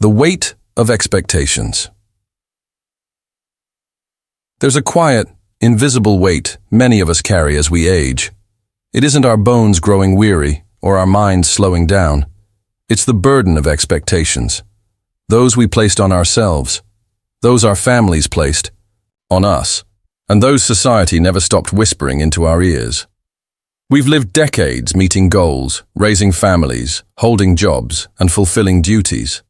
The weight of expectations. There's a quiet, invisible weight many of us carry as we age. It isn't our bones growing weary or our minds slowing down. It's the burden of expectations. Those we placed on ourselves, those our families placed on us, and those society never stopped whispering into our ears. We've lived decades meeting goals, raising families, holding jobs, and fulfilling duties.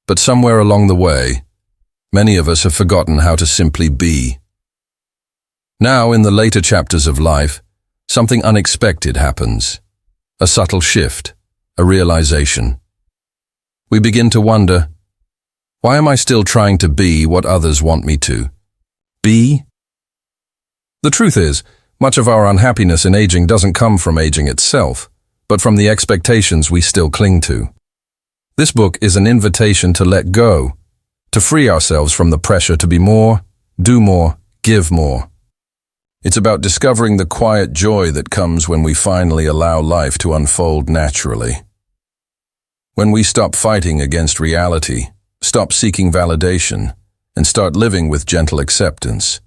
But somewhere along the way, many of us have forgotten how to simply be. Now, in the later chapters of life, something unexpected happens. A subtle shift, a realization. We begin to wonder, why am I still trying to be what others want me to be? The truth is, much of our unhappiness in aging doesn't come from aging itself, but from the expectations we still cling to. This book is an invitation to let go, to free ourselves from the pressure to be more, do more, give more. It's about discovering the quiet joy that comes when we finally allow life to unfold naturally. When we stop fighting against reality, stop seeking validation, and start living with gentle acceptance,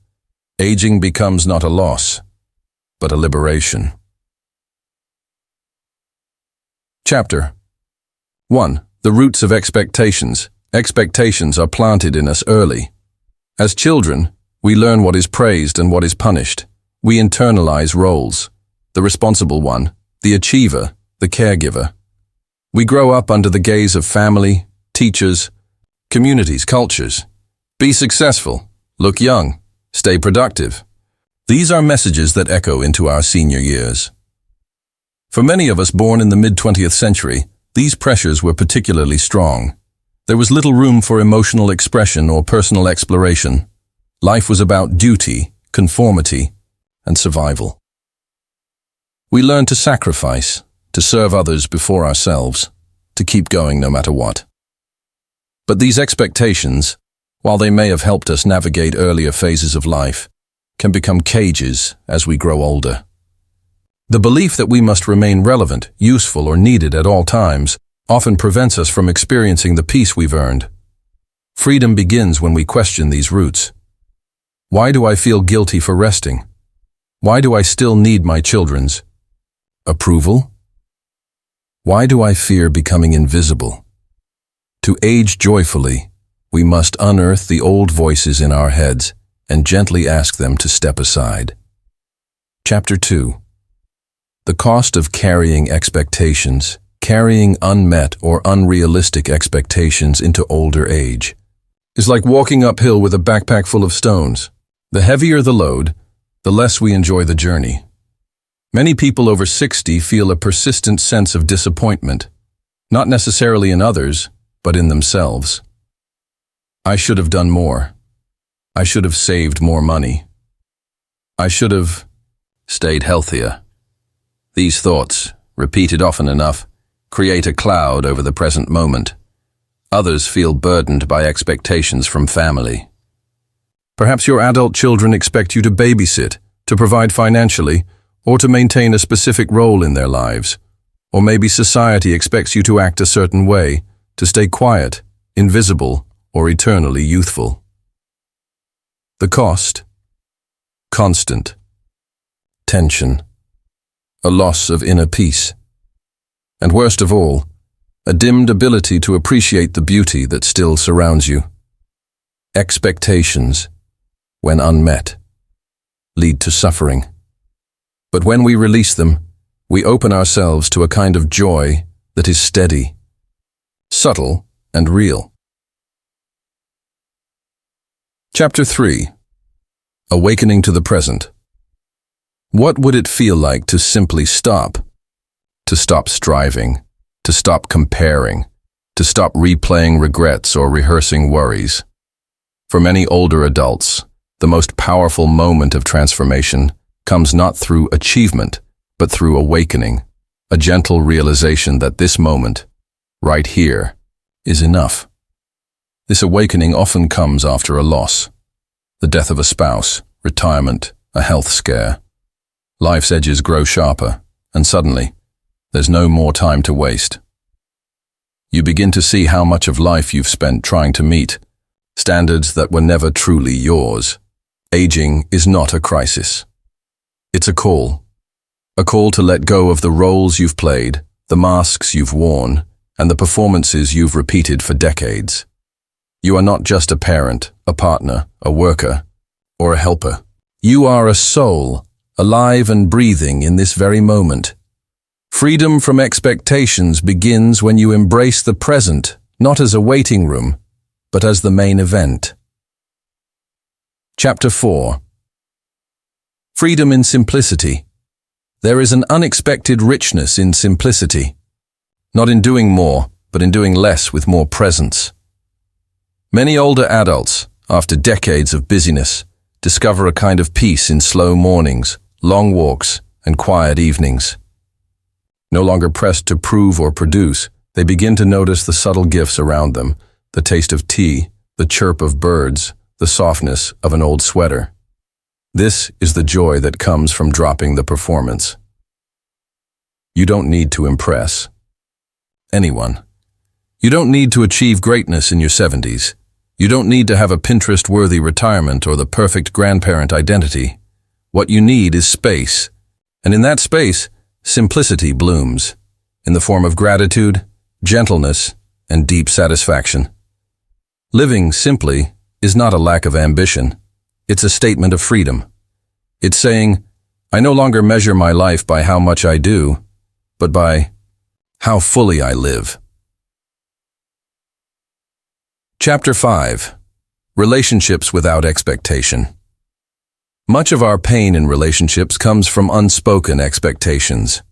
aging becomes not a loss, but a liberation. Chapter 1. The roots of expectations. Expectations are planted in us early. As children, we learn what is praised and what is punished. We internalize roles: the responsible one, the achiever, the caregiver. We grow up under the gaze of family, teachers, communities, cultures. Be successful, look young, stay productive. These are messages that echo into our senior years. For many of us born in the mid-20th century, these pressures were particularly strong. There was little room for emotional expression or personal exploration. Life was about duty, conformity, and survival. We learned to sacrifice, to serve others before ourselves, to keep going no matter what. But these expectations, while they may have helped us navigate earlier phases of life, can become cages as we grow older. The belief that we must remain relevant, useful, or needed at all times often prevents us from experiencing the peace we've earned. Freedom begins when we question these roots. Why do I feel guilty for resting? Why do I still need my children's approval? Why do I fear becoming invisible? To age joyfully, we must unearth the old voices in our heads and gently ask them to step aside. Chapter 2. The cost of carrying expectations. Carrying unmet or unrealistic expectations into older age is like walking uphill with a backpack full of stones. The heavier the load, the less we enjoy the journey. Many people over 60 feel a persistent sense of disappointment, not necessarily in others, but in themselves. I should have done more. I should have saved more money. I should have stayed healthier. These thoughts, repeated often enough, create a cloud over the present moment. Others feel burdened by expectations from family. Perhaps your adult children expect you to babysit, to provide financially, or to maintain a specific role in their lives. Or maybe society expects you to act a certain way, to stay quiet, invisible, or eternally youthful. The cost: constant tension, a loss of inner peace, and worst of all, a dimmed ability to appreciate the beauty that still surrounds you. Expectations, when unmet, lead to suffering. But when we release them, we open ourselves to a kind of joy that is steady, subtle, and real. Chapter 3. Awakening to the present. What would it feel like to simply stop? To stop striving, to stop comparing, to stop replaying regrets or rehearsing worries. For many older adults, the most powerful moment of transformation comes not through achievement, but through awakening, a gentle realization that this moment, right here, is enough. This awakening often comes after a loss: the death of a spouse, retirement, a health scare. Life's edges grow sharper, and suddenly, there's no more time to waste. You begin to see how much of life you've spent trying to meet standards that were never truly yours. Aging is not a crisis. It's a call. A call to let go of the roles you've played, the masks you've worn, and the performances you've repeated for decades. You are not just a parent, a partner, a worker, or a helper. You are a soul, alive and breathing in this very moment. Freedom from expectations begins when you embrace the present, not as a waiting room, but as the main event. Chapter 4. Freedom in simplicity. There is an unexpected richness in simplicity, not in doing more, but in doing less with more presence. Many older adults, after decades of busyness, discover a kind of peace in slow mornings, long walks, and quiet evenings. No longer pressed to prove or produce, they begin to notice the subtle gifts around them, the taste of tea, the chirp of birds, the softness of an old sweater. This is the joy that comes from dropping the performance. You don't need to impress anyone. You don't need to achieve greatness in your 70s. You don't need to have a Pinterest-worthy retirement or the perfect grandparent identity. What you need is space. And in that space, simplicity blooms, in the form of gratitude, gentleness, and deep satisfaction. Living simply is not a lack of ambition. It's a statement of freedom. It's saying, I no longer measure my life by how much I do, but by how fully I live. Chapter 5. Relationships without expectation. Much of our pain in relationships comes from unspoken expectations.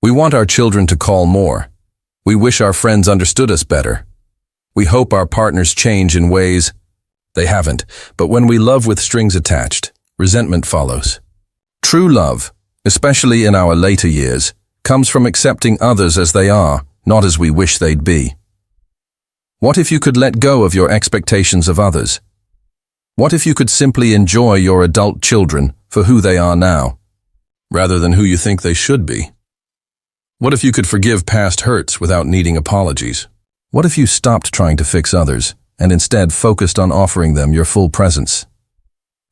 We want our children to call more. We wish our friends understood us better. We hope our partners change in ways they haven't, but when we love with strings attached, resentment follows. True love, especially in our later years, comes from accepting others as they are, not as we wish they'd be. What if you could let go of your expectations of others? What if you could simply enjoy your adult children for who they are now, rather than who you think they should be? What if you could forgive past hurts without needing apologies? What if you stopped trying to fix others and instead focused on offering them your full presence?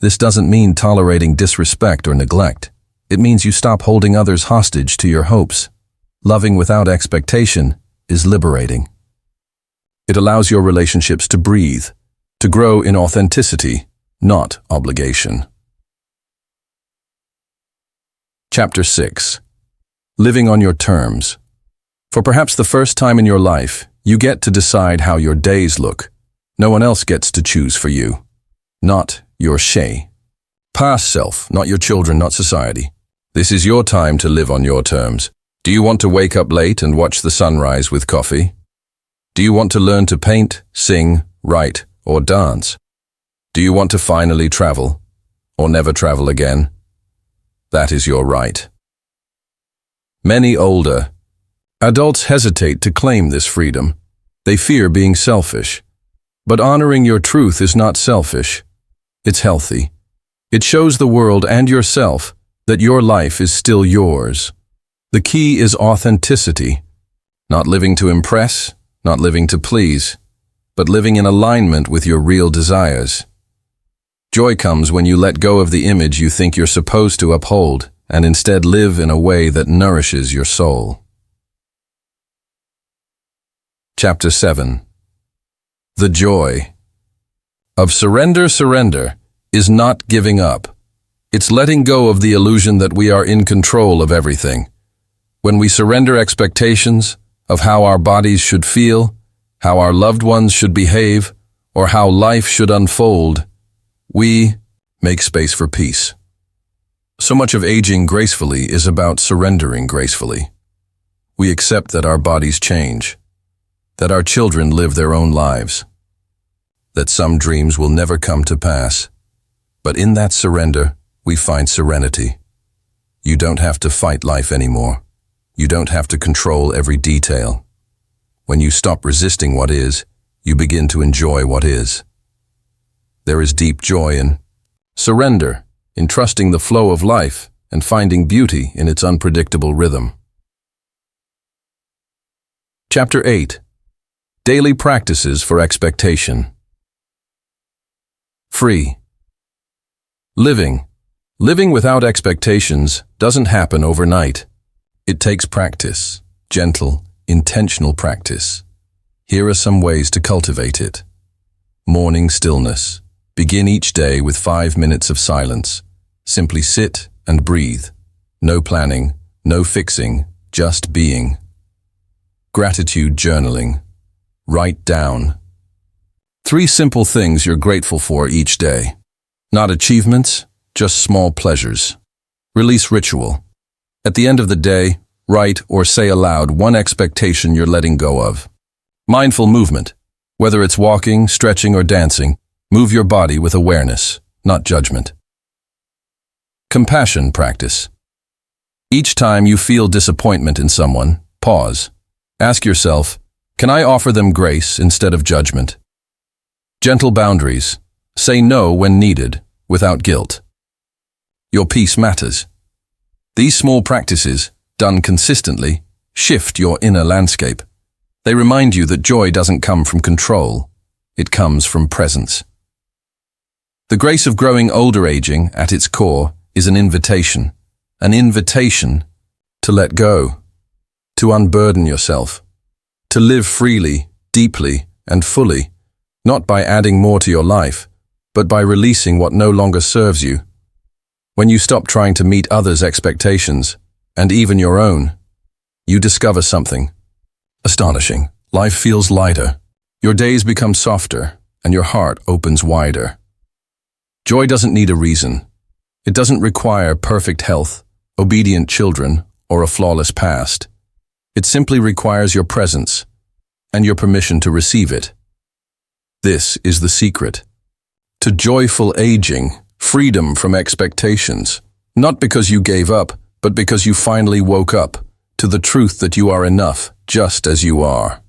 This doesn't mean tolerating disrespect or neglect. It means you stop holding others hostage to your hopes. Loving without expectation is liberating. It allows your relationships to breathe, to grow in authenticity, not obligation. Chapter 6. Living on your terms. For perhaps the first time in your life, you get to decide how your days look. No one else gets to choose for you. Not your past self, not your children, not society. This is your time to live on your terms. Do you want to wake up late and watch the sunrise with coffee? Do you want to learn to paint, sing, write, or dance? Do you want to finally travel, or never travel again? That is your right. Many older adults hesitate to claim this freedom. They fear being selfish. But honoring your truth is not selfish. It's healthy. It shows the world and yourself that your life is still yours. The key is authenticity. Not living to impress, not living to please, but living in alignment with your real desires. Joy comes when you let go of the image you think you're supposed to uphold and instead live in a way that nourishes your soul. Chapter 7. The joy of surrender is not giving up. It's letting go of the illusion that we are in control of everything. When we surrender expectations of how our bodies should feel, how our loved ones should behave, or how life should unfold, we make space for peace. So much of aging gracefully is about surrendering gracefully. We accept that our bodies change, that our children live their own lives, that some dreams will never come to pass. But in that surrender, we find serenity. You don't have to fight life anymore. You don't have to control every detail. When you stop resisting what is, you begin to enjoy what is. There is deep joy in surrender, in trusting the flow of life and finding beauty in its unpredictable rhythm. Chapter 8. Daily practices for expectation. Free. Living. Living without expectations doesn't happen overnight. It takes practice, gentle, intentional practice. Here are some ways to cultivate it. Morning stillness. Begin each day with 5 minutes of silence. Simply sit and breathe. No planning, no fixing, just being. Gratitude journaling. Write down 3 simple things you're grateful for each day. Not achievements, just small pleasures. Release ritual. At the end of the day, write or say aloud one expectation you're letting go of. Mindful movement. Whether it's walking, stretching, or dancing, move your body with awareness, not judgment. Compassion practice. Each time you feel disappointment in someone, pause. Ask yourself, can I offer them grace instead of judgment? Gentle boundaries. Say no when needed, without guilt. Your peace matters. These small practices, done consistently, shift your inner landscape. They remind you that joy doesn't come from control. It comes from presence. The grace of growing older aging, at its core, is an invitation to let go, to unburden yourself, to live freely, deeply, and fully, not by adding more to your life, but by releasing what no longer serves you. When you stop trying to meet others' expectations, and even your own, you discover something astonishing. Life feels lighter. Your days become softer, and your heart opens wider. Joy doesn't need a reason. It doesn't require perfect health, obedient children, or a flawless past. It simply requires your presence and your permission to receive it. This is the secret to joyful aging, freedom from expectations, not because you gave up, but because you finally woke up to the truth that you are enough just as you are.